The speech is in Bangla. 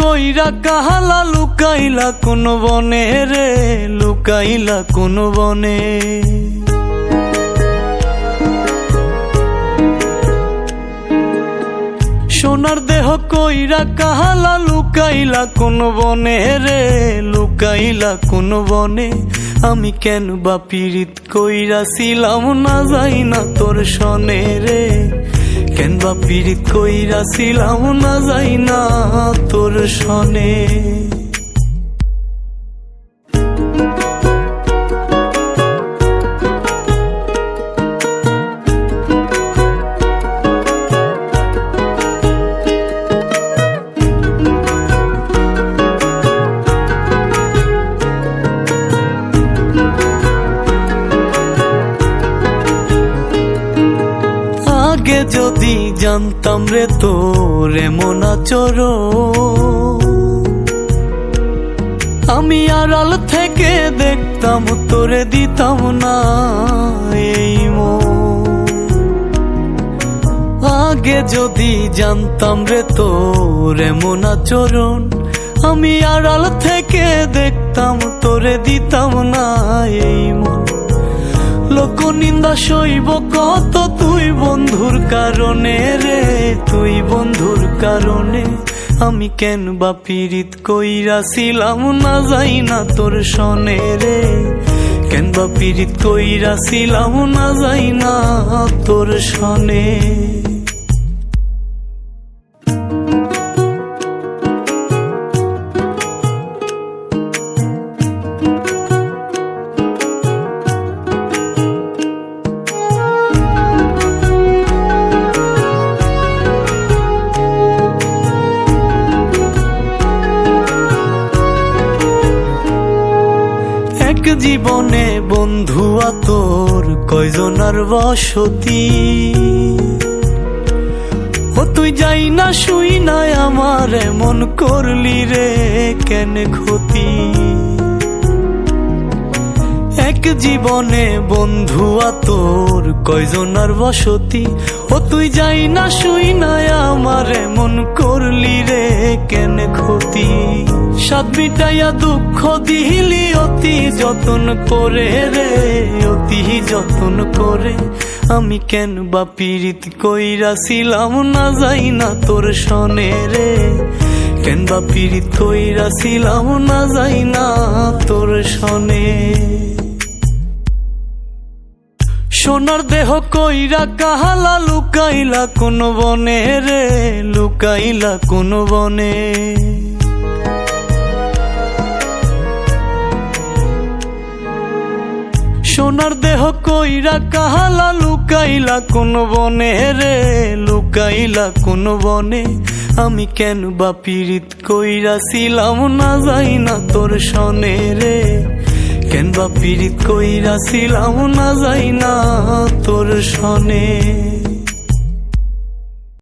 কইরা কাহালা লুকাইলা কোন বনে রে, লুকাইলা কোন বনে। সোনার দেহ কইরা কাহালা লুকাইলা কোন বনে রে, লুকাইলা কোন বনে। আমি কেন বা পীড়িত কইরাছিলাম না যাই না তোর সনে রে, কেন বা পীড়িত কইরাছিলাম না যাই না তোর সনে। আগে যদি জানতাম রে তোর এমন আচরণ, আমি আড়াল থেকে দেখতাম তোরে দিতাম না এই মন। আগে যদি জানতাম রে তোর এমন আচরণ, আমি আড়াল থেকে দেখতাম তোরে দিতাম না এই মন। লোক নিন্দা সইব কত তুই বন্ধুর কারণে রে, তুই বন্ধুর কারণে। আমি কেন বা পীড়িত কইরাছিলাম না যাই না তোর সনে রে, কেন বা পীড়িত কইরাছিলাম না যাই না তোর সনে। এক জীবনে বন্ধু তোর কয়জনার বসতি, ও তুই যাই না শুই নাই আমার এমন করলি রে কেন ক্ষতি। এক জীবনে বন্ধু তোর কয়জনার বসতি, ও তুই যাই না শুই নাই আমার এমন করলি রে কেন ক্ষতি। সাত মিটাইয়া দুঃখ দিলি অতি যতন করে রে, অতি যতন করে। আমি কেন বা পীড়িত কইরাছিলাম না যাই না তোর সনে রে, কেন বা পীড়িত কইরাছিলাম না যাই না তোর সনে। সোনার দেহ কইরা কাহালা লুকাইলা কোন বনে রে, লুকাইলা কোন বনে। সোনার দেহ কইরা কাহালা লুকাইলা কোন বনে রে, লুকাইলা কোন বনে। আমি কেন বা পীড়িত কইরাছিলাম না যাই না তোর সনে রে, কেন বা পীড়িত কইরাছিলাম না যাই না তোর সনে।